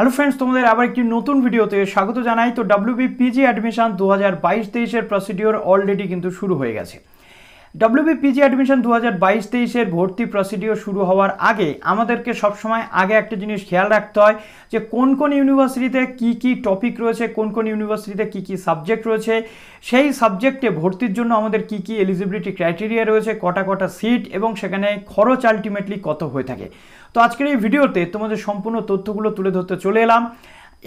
Hello friends, তোমাদের আবার একটি নতুন ভিডিওতে স্বাগত জানাই। তো WB PG admission 2022-23 procedure already কিন্তু শুরু হয়ে গেছে। ডব্লিউবি পিজি অ্যাডমিশন 2022-23 ভর্তি প্রসিডিওর শুরু হওয়ার আগে আমাদেরকে সবসময় আগে একটা জিনিস খেয়াল রাখতে হয় যে কোন কোন ইউনিভার্সিটিতে কি কি টপিক রয়েছে, কোন কোন ইউনিভার্সিটিতে কি কি সাবজেক্ট রয়েছে, সেই সাবজেক্টে ভর্তির জন্য আমাদের কি কি এলিজিবিলিটি ক্রাইটেরিয়া রয়েছে, কটা সিট এবং সেখানে খরচ আলটিমেটলি কত হয়ে থাকে। তো আজকের এই ভিডিওতে তোমাদের সম্পূর্ণ তথ্যগুলো তুলে ধরতে চলে এলাম।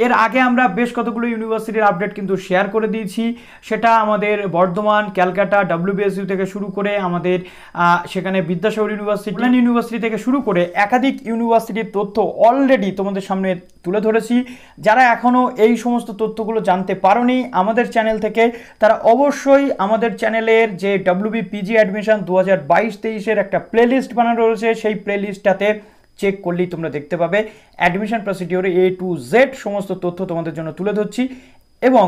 এর আগে আমরা বেশ কতগুলো ইউনিভার্সিটির আপডেট কিন্তু শেয়ার করে দিয়েছি। সেটা আমাদের বর্ধমান, ক্যালকাটা, wbsu থেকে শুরু করে আমাদের সেখানে বিদ্যাসাগর ইউনিভার্সিটি থেকে শুরু করে একাধিক ইউনিভার্সিটির তথ্য অলরেডি তোমাদের সামনে তুলে ধরেছি। যারা এখনও এই সমস্ত তথ্যগুলো জানতে পারোনি আমাদের চ্যানেল থেকে, তারা অবশ্যই আমাদের চ্যানেলের যে ডব্লিউবি পিজি অ্যাডমিশন 2022-23 একটা প্লেলিস্ট বানানো রয়েছে, সেই প্লেলিস্টটাতে চেক করলেই তোমরা দেখতে পাবে অ্যাডমিশন প্রসিডিওরে A to Z সমস্ত তথ্য তোমাদের জন্য তুলে ধরছি এবং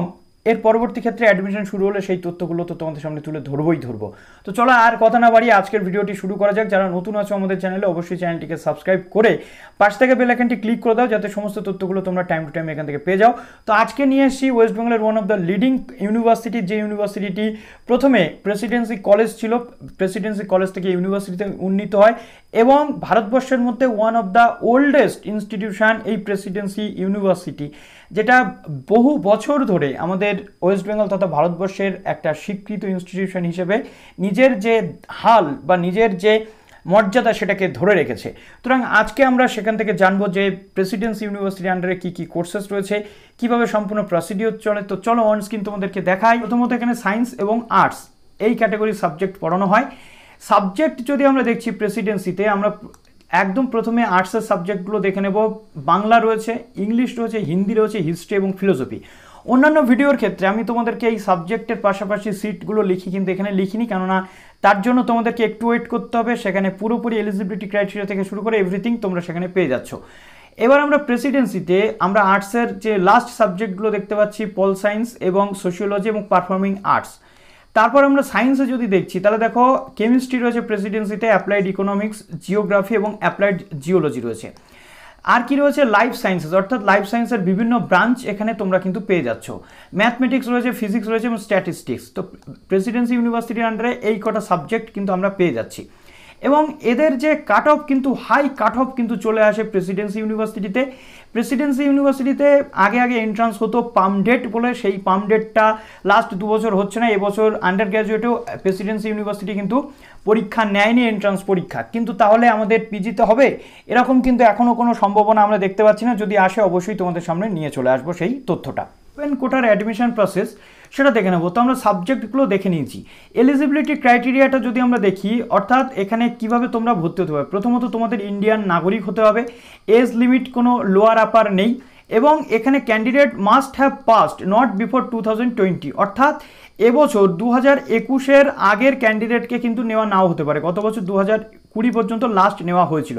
এর পরবর্তী ক্ষেত্রে অ্যাডমিশন শুরু হলে সেই তথ্যগুলো তো তোমাদের সামনে তুলে ধরবো। তো চলো আর কথা না বাড়িয়ে আজকের ভিডিওটি শুরু করা যাক। যারা নতুন আছো আমাদের চ্যানেলে, অবশ্যই চ্যানেলটিকে সাবস্ক্রাইব করে পাশ থেকে বেল আইকনটি ক্লিক করে দাও, যাতে সমস্ত তথ্যগুলো তোমরা টাইম টু টাইম এখান থেকে পেয়ে যাও। তো আজকে নিয়ে এসেছি ওয়েস্ট বেঙ্গলের one of the leading university, যে ইউনিভার্সিটিটি প্রথমে প্রেসিডেন্সি কলেজ ছিল, প্রেসিডেন্সি কলেজ থেকে ইউনিভার্সিটিতে উন্নীত হয় এবং ভারতবর্ষের মধ্যে one of the oldest institution এই প্রেসিডেন্সি ইউনিভার্সিটি, যেটা বহু বছর ধরে আমাদের ওয়েস্ট বেঙ্গল তথা ভারতবর্ষের একটা স্বীকৃত ইনস্টিটিউশন হিসেবে নিজের যে হাল বা নিজের যে মর্যাদা সেটাকে ধরে রেখেছে। সুতরাং আজকে আমরা সেখান থেকে জানবো যে প্রেসিডেন্সি ইউনিভার্সিটির আন্ডারে কী কী কোর্সেস রয়েছে, কীভাবে সম্পূর্ণ প্রসিডিওর চলে। তো চলো অন স্ক্রিন তোমাদেরকে দেখাই। প্রথমত এখানে সায়েন্স এবং আর্টস এই ক্যাটাগরির সাবজেক্ট পড়ানো হয়। সাবজেক্ট যদি আমরা দেখছি প্রেসিডেন্সিতে, আমরা একদম প্রথমে আর্টসের সাবজেক্টগুলো দেখে নেব। বাংলা রয়েছে, ইংলিশ রয়েছে, হিন্দি রয়েছে, হিস্ট্রি এবং ফিলোসফি। অন্যান্য ভিডিওর ক্ষেত্রে আমি তোমাদেরকে এই সাবজেক্টের পাশাপাশি সিটগুলো লিখি, কিন্তু এখানে লিখিনি, কেননা তার জন্য তোমাদেরকে একটু ওয়েট করতে হবে। সেখানে পুরোপুরি এলিজিবিলিটি ক্রাইটেরিয়া থেকে শুরু করে এভরিথিং তোমরা সেখানে পেয়ে যাচ্ছ। এবার আমরা প্রেসিডেন্সিতে আমরা আর্টসের যে লাস্ট সাবজেক্টগুলো দেখতে পাচ্ছি, পল সায়েন্স এবং সোশিওলজি এবং পারফর্মিং আর্টস। তারপর আমরা সায়েন্সে যদি দেখছি, তাহলে দেখো কেমিস্ট্রি রয়েছে প্রেসিডেন্সিতে, অ্যাপ্লাইড ইকোনমিক্স, জিওগ্রাফি এবং অ্যাপ্লাইড জিওলজি রয়েছে। আর কি রয়েছে, লাইফ সায়েন্সেস, অর্থাৎ লাইফ সায়েন্সের বিভিন্ন ব্রাঞ্চ এখানে তোমরা কিন্তু পেয়ে যাচ্ছ। ম্যাথমেটিক্স রয়েছে, ফিজিক্স রয়েছে এবং স্ট্যাটিস্টিক্স। তো প্রেসিডেন্সি ইউনিভার্সিটির আন্ডারে এই কটা সাবজেক্ট কিন্তু আমরা পেয়ে যাচ্ছি এবং এদের যে কাট অফ কিন্তু হাই কাট অফ কিন্তু চলে আসে প্রেসিডেন্সি ইউনিভার্সিটিতে। প্রেসিডেন্সি ইউনিভার্সিটিতে আগে এন্ট্রান্স হতো পামডেট বলে, সেই পামডেটটা লাস্ট 2 বছর হচ্ছে না। এবছর আন্ডার গ্র্যাজুয়েটেও প্রেসিডেন্সি ইউনিভার্সিটি কিন্তু পরীক্ষা নেয়নি, এন্ট্রান্স পরীক্ষা। কিন্তু তাহলে আমাদের পিজিতে হবে এরকম কিন্তু এখনও কোনো সম্ভাবনা আমরা দেখতে পাচ্ছি না। যদি আসে অবশ্যই তোমাদের সামনে নিয়ে চলে আসবো সেই তথ্যটা। ওপেন কোটার অ্যাডমিশন প্রসেস সেটা দেখে নেবো। তো আমরা সাবজেক্টগুলো দেখে নিয়েছি। এলিজিবিলিটি ক্রাইটেরিয়াটা যদি আমরা দেখি, অর্থাৎ এখানে কিভাবে তোমরা ভর্তি হতে হবে। প্রথমত তোমাদের ইন্ডিয়ান নাগরিক হতে হবে, এজ লিমিট কোনো লোয়ার আপার নেই এবং এখানে candidate must have passed not before 2020, অর্থাৎ এবছর 2021-এর আগের ক্যান্ডিডেটকে কিন্তু নেওয়া নাও হতে পারে। গত বছর 2020 পর্যন্ত লাস্ট নেওয়া হয়েছিল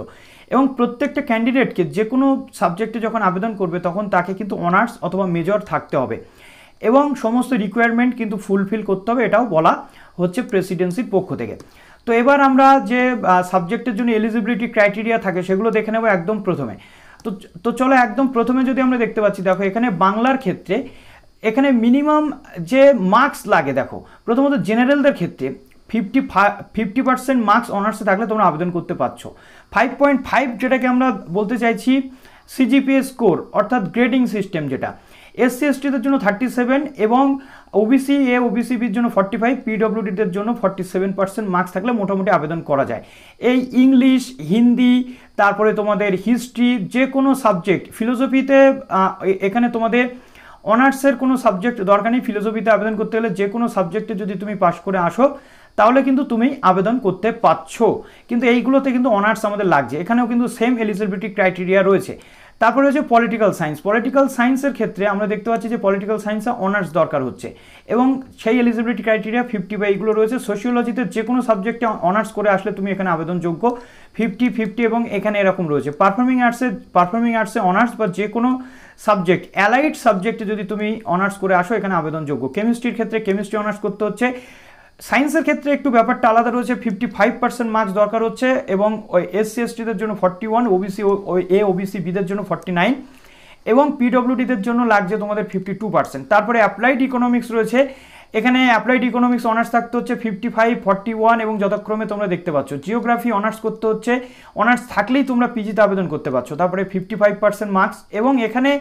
এবং প্রত্যেকটা ক্যান্ডিডেটকে যে কোনো সাবজেক্টে যখন আবেদন করবে তখন তাকে কিন্তু অনার্স অথবা মেজর থাকতে হবে এবং সমস্ত রিকোয়ারমেন্ট কিন্তু ফুলফিল করতে হবে, এটাও বলা হচ্ছে প্রেসিডেন্সির পক্ষ থেকে। তো এবার আমরা যে সাবজেক্টের জন্য এলিজিবিলিটি ক্রাইটেরিয়া থাকে সেগুলো দেখে নেব একদম প্রথমে। তো চলো একদম প্রথমে যদি আমরা দেখতে পাচ্ছি, দেখো এখানে বাংলার ক্ষেত্রে এখানে মিনিমাম যে মার্কস লাগে, দেখো প্রথমত জেনারেলদের ক্ষেত্রে 50% মার্কস অনার্সে থাকলে তোমরা আবেদন করতে পারছো। 5.5 যেটাকে আমরা বলতে চাইছি সিজিপিএ স্কোর, অর্থাৎ গ্রেডিং সিস্টেম, যেটা এসসি এসটিদের জন্য 37 এবং ওবিসি এ ওবিসি বির জন্য 45, পিডব্লিউডিদের জন্য 47% মার্কস থাকলে মোটামুটি আবেদন করা যায়। এই ইংলিশ, হিন্দি, তারপরে তোমাদের হিস্ট্রি, যে কোনো সাবজেক্ট, ফিলোসফিতে এখানে তোমাদের অনার্সের কোনো সাবজেক্ট দরকার নেই। ফিলোসফিতে আবেদন করতে গেলে যে কোনো সাবজেক্টে যদি তুমি পাশ করে আসো তাহলে কিন্তু তুমি আবেদন করতে পারছো, কিন্তু এইগুলোতে কিন্তু অনার্স আমাদের লাগছে। এখানেও কিন্তু সেম এলিজিবিলিটি ক্রাইটেরিয়া রয়েছে। তারপরে হচ্ছে পলিটিক্যাল সায়েন্স। পলিটিক্যাল সায়েন্সের ক্ষেত্রে আমরা দেখতে পাচ্ছি যে পলিটিক্যাল সায়েন্সে অনার্স দরকার হচ্ছে এবং সেই এলিজিবিলিটি ক্রাইটেরিয়া 50 বা এইগুলো রয়েছে। সোশিওলজিতে যে কোনো সাবজেক্টে অনার্স করে আসলে তুমি এখানে আবেদনযোগ্য, 50 এবং এখানে এরকম রয়েছে। পারফর্মিং আর্টসে অনার্স বা যে কোনো সাবজেক্ট, অ্যালাইড সাবজেক্টে যদি তুমি অনার্স করে আসো এখানে আবেদনযোগ্য। কেমিস্ট্রির ক্ষেত্রে কেমিস্ট্রি অনার্স করতে হচ্ছে। সায়েন্সের ক্ষেত্রে একটু ব্যাপারটা আলাদা রয়েছে, 55% মার্কস দরকার হচ্ছে এবং ওই এসসি এসটিদের জন্য 41, ওবিসি এ ওবিসি বিদের জন্য 49 এবং পিডব্লিউডিদের জন্য লাগছে তোমাদের 52%। তারপরে অ্যাপ্লাইড ইকোনমিক্স রয়েছে, এখানে অ্যাপ্লাইড ইকোনমিক্স অনার্স থাকতে হচ্ছে 55, 41 এবং যথাক্রমে তোমরা দেখতে পাচ্ছ। জিওগ্রাফি অনার্স করতে হচ্ছে, অনার্স থাকলেই তোমরা পিজিতে আবেদন করতে পারছো। তারপরে 55% মার্কস, এবং এখানে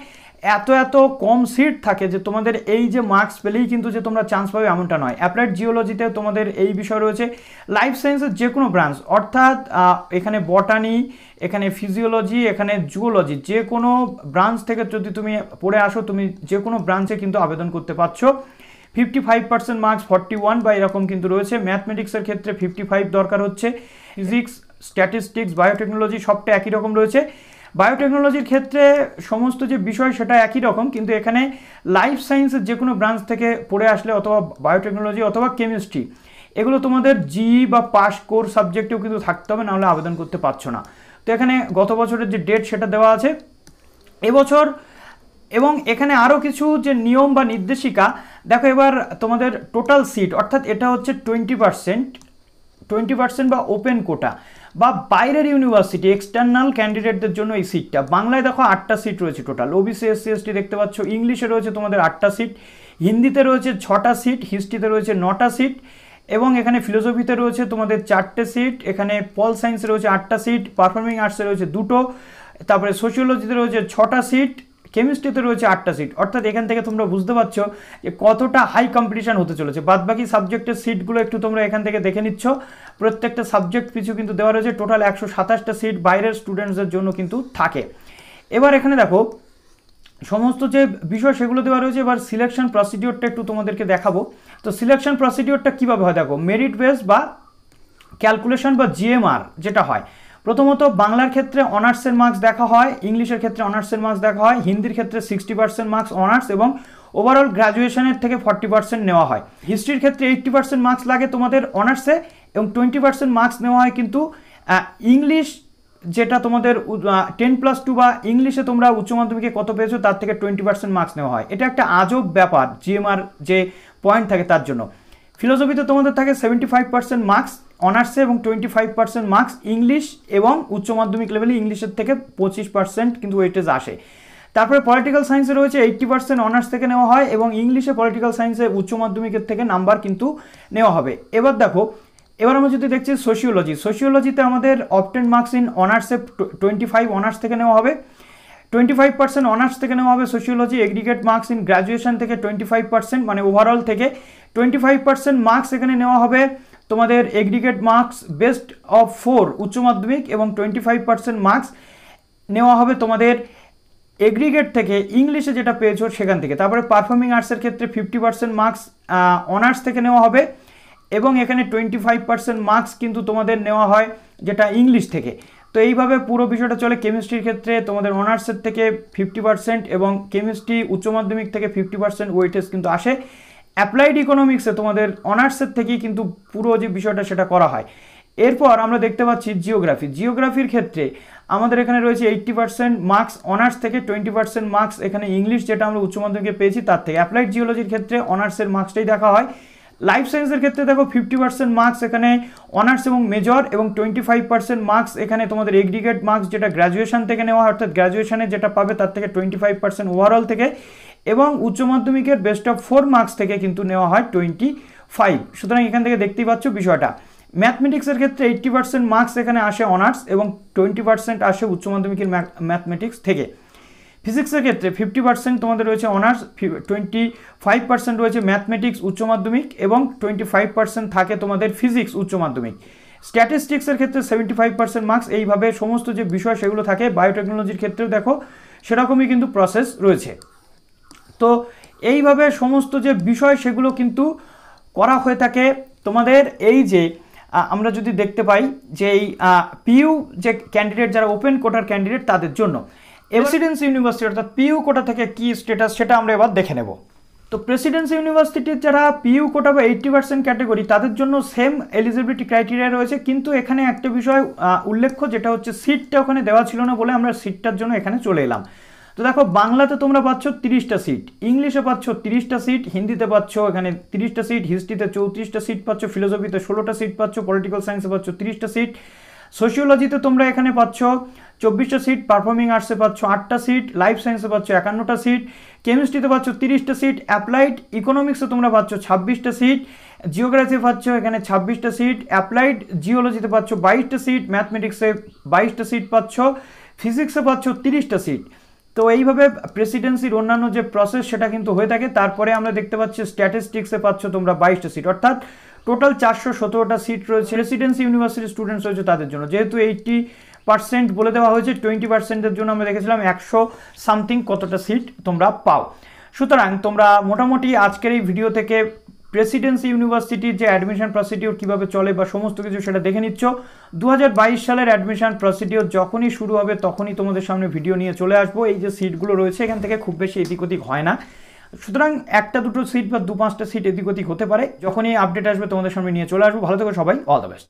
এত কম সিট থাকে যে তোমাদের এই যে মার্কস পেলেই কিন্তু যে তোমরা চান্স পাবে এমনটা নয়। অ্যাপ্লাইড জিওলজিতে তোমাদের এই বিষয় রয়েছে। লাইফ সায়েন্সের যে কোনো ব্রাঞ্চ, অর্থাৎ এখানে বটানি, এখানে ফিজিওলজি, এখানে জুওলজি, যে কোনো ব্রাঞ্চ থেকে যদি তুমি পড়ে আসো, তুমি যে কোনো ব্রাঞ্চে কিন্তু আবেদন করতে পারছো। 55% মার্কস, 41 বা এরকম কিন্তু রয়েছে। ম্যাথমেটিক্সের ক্ষেত্রে 55 দরকার হচ্ছে। ফিজিক্স, স্ট্যাটিস্টিক্স, বায়োটেকনোলজি সবটা একই রকম রয়েছে। বায়োটেকনোলজির ক্ষেত্রে সমস্ত যে বিষয় সেটা একই রকম, কিন্তু এখানে লাইফ সায়েন্সের যে কোনো ব্রাঞ্চ থেকে পড়ে আসলে, অথবা বায়োটেকনোলজি অথবা কেমিস্ট্রি, এগুলো তোমাদের জি বা পাস কোর সাবজেক্টেও কিন্তু থাকতে হবে, নাহলে আবেদন করতে পারছো না। তো এখানে গত বছরের যে ডেট সেটা দেওয়া আছে এবছর, এবং এখানে আরও কিছু যে নিয়ম বা নির্দেশিকা দেখো। এবার তোমাদের টোটাল সিট, অর্থাৎ এটা হচ্ছে 20% বা ওপেন কোটা বা বাইরের ইউনিভার্সিটি এক্সটার্নাল ক্যান্ডিডেটদের জন্য এই সিটটা। বাংলায় দেখো 8টা সিট রয়েছে টোটাল, ওবিসি এসসি এসটি দেখতে পাচ্ছ। ইংলিশে রয়েছে তোমাদের 8টা সিট, হিন্দিতে রয়েছে 6টা সিট, হিস্ট্রিতে রয়েছে 9টা সিট, এবং এখানে ফিলোসফিতে রয়েছে তোমাদের 4টে সিট, এখানে পল সায়েন্সে রয়েছে 8টা সিট, পারফর্মিং আর্টসে রয়েছে 2টো, তারপরে সোশিওলজিতে রয়েছে 6টা সিট, কেমিস্ট্রিতে রয়েছে 8টা সিট। অর্থাৎ এখান থেকে তোমরা বুঝতে পারছো যে কতটা হাই কম্পিটিশন হতে চলেছে। বাদবাকি সাবজেক্টের সিটগুলো একটু তোমরা এখান থেকে দেখে নিচ্ছ, প্রত্যেকটা সাবজেক্ট পিছু কিন্তু দেওয়া রয়েছে। টোটাল 127টা সিট বাইরের স্টুডেন্টসদের জন্য কিন্তু থাকে। এবার এখানে দেখো সমস্ত যে বিষয় সেগুলো দেওয়া রয়েছে। এবার সিলেকশন প্রসিডিওরটা একটু তোমাদেরকে দেখাবো। তো সিলেকশন প্রসিডিওরটা কীভাবে হয় দেখো, মেরিট বেস বা ক্যালকুলেশন বা জিএমআর যেটা হয়, প্রথমত বাংলার ক্ষেত্রে অনার্সের মার্কস দেখা হয়, ইংলিশের ক্ষেত্রে অনার্সের মার্কস দেখা হয়, হিন্দির ক্ষেত্রে 60% মার্কস অনার্স এবং ওভারঅল গ্র্যাজুয়েশনের থেকে 40% নেওয়া হয়। হিস্ট্রির ক্ষেত্রে 80% মার্কস লাগে তোমাদের অনার্সে, এবং 20% মার্কস নেওয়া হয় কিন্তু ইংলিশ, যেটা তোমাদের 10+2 বা ইংলিশে তোমরা উচ্চ মাধ্যমিকে কত পেয়েছো তার থেকে 20% মার্কস নেওয়া হয়। এটা একটা আজব ব্যাপার জিএমআর যে পয়েন্ট থাকে তার জন্য। ফিলোসফিতে তোমাদের থাকে 75% মার্কস অনার্সে এবং 25% মার্কস ইংলিশ, এবং উচ্চ মাধ্যমিক লেভেলে ইংলিশের থেকে 25% কিন্তু ওয়েটেজ আসে। তারপরে পলিটিক্যাল সায়েন্সে রয়েছে 80% অনার্স থেকে নেওয়া হয়, এবং ইংলিশে পলিটিক্যাল সায়েন্সে উচ্চ মাধ্যমিকের থেকে নাম্বার কিন্তু নেওয়া হবে। এবার দেখো, এবার আমরা যদি দেখছি সোশিওলজিতে আমাদের অবটেন মার্কস ইন অনার্সে 25 অনার্স থেকে নেওয়া হবে, 25% অনার্স থেকে নেওয়া হবে sociology. Aggregate marks in graduation থেকে 25%, মানে ওভারঅল থেকে 25% মার্কস এখানে নেওয়া হবে তোমাদের এগ্রিগেট মার্কস বেস্ট অফ 4 উচ্চ মাধ্যমিক, এবং 25% মার্কস নেওয়া হবে তোমাদের এগ্রিগেট থেকে ইংলিশে যেটা পেয়েছো সেখান থেকে। তারপরে পারফর্মিং আর্টসের ক্ষেত্রে 50% মার্কস অনার্স থেকে নেওয়া হবে, এবং এখানে 25% মার্কস কিন্তু তোমাদের নেওয়া হয় যেটা ইংলিশ থেকে। তো এইভাবে পুরো বিষয়টা চলে। কেমিস্ট্রির ক্ষেত্রে তোমাদের অনার্সের থেকে 50% এবং কেমিস্ট্রি উচ্চ মাধ্যমিক থেকে 50% ওয়েটেজ কিন্তু আসে। অ্যাপ্লাইড ইকোনমিক্সে তোমাদের অনার্সের থেকেই কিন্তু পুরো যে বিষয়টা সেটা করা হয়। এরপর আমরা দেখতে পাচ্ছি জিওগ্রাফির ক্ষেত্রে আমাদের এখানে রয়েছে 80% মার্কস অনার্স থেকে, 20% মার্কস এখানে ইংলিশ যেটা আমরা উচ্চ মাধ্যমিকে পেয়েছি তার থেকে। অ্যাপ্লাইড জিওলজির ক্ষেত্রে অনার্সের মার্কসটাই দেখা হয়। লাইফ সায়েন্সের ক্ষেত্রে দেখো 50% মার্কস এখানে অনার্স এবং মেজর, এবং 25% মার্কস এখানে তোমাদের এগ্রিগেট মার্কস যেটা গ্র্যাজুয়েশন থেকে নেওয়া হয়, অর্থাৎ গ্র্যাজুয়েশনে যেটা পাবে তার থেকে 25% ওভারঅল থেকে, এবং উচ্চ মাধ্যমিকের বেস্ট অফ 4 মার্কস থেকে কিন্তু নেওয়া হয় 25। সুতরাং এখান থেকে দেখতেই পাচ্ছ বিষয়টা। ম্যাথমেটিক্সের ক্ষেত্রে 80% মার্কস এখানে আসে অনার্স, এবং 20% আসে উচ্চ মাধ্যমিকের ম্যাথমেটিক্স থেকে। ফিজিক্সের ক্ষেত্রে 50% তোমাদের রয়েছে অনার্স, 25% রয়েছে ম্যাথমেটিক্স উচ্চ মাধ্যমিক, এবং 25% থাকে তোমাদের ফিজিক্স উচ্চ মাধ্যমিক। স্ট্যাটিস্টিক্সের ক্ষেত্রে 75% মার্কস। এইভাবে সমস্ত যে বিষয় সেগুলো থাকে। বায়োটেকনোলজির ক্ষেত্রেও দেখো সেরকমই কিন্তু প্রসেস রয়েছে। তো এইভাবে সমস্ত যে বিষয় সেগুলো কিন্তু করা হয়ে থাকে তোমাদের। এই যে আমরা যদি দেখতে পাই যে এই পিইউ যে ক্যান্ডিডেট, যারা ওপেন কোটার ক্যান্ডিডেট তাদের জন্য প্রেসিডেন্সি ইউনিভার্সিটি অর্থাৎ পিইউ কোটা থেকে কি স্ট্যাটাস সেটা আমরা এবার দেখে নেব। তো প্রেসিডেন্সি ইউনিভার্সিটির যারা পিইউ কোটা বা 80% ক্যাটাগরি তাদের জন্য সেম এলিজিবিলিটি ক্রাইটেরিয়া রয়েছে, কিন্তু এখানে একটা বিষয় উল্লেখ্য, যেটা হচ্ছে সিটটা ওখানে দেওয়া ছিল না বলে আমরা সিটটার জন্য এখানে চলে এলাম। তো দেখো, বাংলাতে তোমরা পাচ্ছ 30টা সিট, ইংলিশে পাচ্ছ 30টা সিট, হিন্দিতে পাচ্ছ এখানে 30টা সিট, হিস্ট্রিতে 34টা সিট পাচ্ছ, ফিলোসফিতে 16টা সিট পাচ্ছ, পলিটিক্যাল সায়েন্সে পাচ্ছ 30টা সিট, সোশিওলজিতে তোমরা এখানে পাচ্ছ 24টা সিট, পারফর্মিং আর্টসে পাচ্ছ 8টা সিট, লাইফ সায়েন্সে পাচ্ছ 51টা সিট, কেমিস্ট্রিতে পাচ্ছ 30টা সিট, অ্যাপ্লাইড ইকোনমিক্সে তোমরা পাচ্ছ 26টা সিট, জিওগ্রাফি পাচ্ছ এখানে 26টা সিট, অ্যাপ্লাইড জিওলজিতে পাচ্ছ 22টা সিট, ম্যাথমেটিক্সে 22টা সিট পাচ্ছ, ফিজিক্সে পাচ্ছ 30টা সিট। তো এইভাবে প্রেসিডেন্সির অন্যান্য যে প্রসেস সেটা কিন্তু হয়ে থাকে। তারপরে আমরা দেখতে পাচ্ছি স্ট্যাটিস্টিক্সে পাচ্ছ তোমরা 22টা সিট, অর্থাৎ টোটাল 417টা সিট রয়েছে প্রেসিডেন্সি ইউনিভার্সিটির স্টুডেন্টস রয়েছে তাদের জন্য। যেহেতু 80% বলে দেওয়া হয়েছে, 20%-এর জন্য আমরা দেখেছিলাম 100 সামথিং কতটা সিট তোমরা পাও। সুতরাং তোমরা মোটামুটি আজকের এই ভিডিও থেকে প্রেসিডেন্সি ইউনিভার্সিটির যে অ্যাডমিশন প্রসিডিওর কীভাবে চলে বা সমস্ত কিছু সেটা দেখে নিচ্ছ। 2022 সালের অ্যাডমিশন প্রসিডিওর যখনই শুরু হবে তখনই তোমাদের সামনে ভিডিও নিয়ে চলে আসবো। এই যে সিটগুলো রয়েছে এখান থেকে খুব বেশি এদিক ওদিক হয় না, সুতরাং 1টা 2টো সিট বা 2-5টা সিট এদিক ওদিক হতে পারে। যখনই আপডেট আসবে তোমাদের সামনে নিয়ে চলে আসবো। ভালো থেকো সবাই, অল দ্য বেস্ট।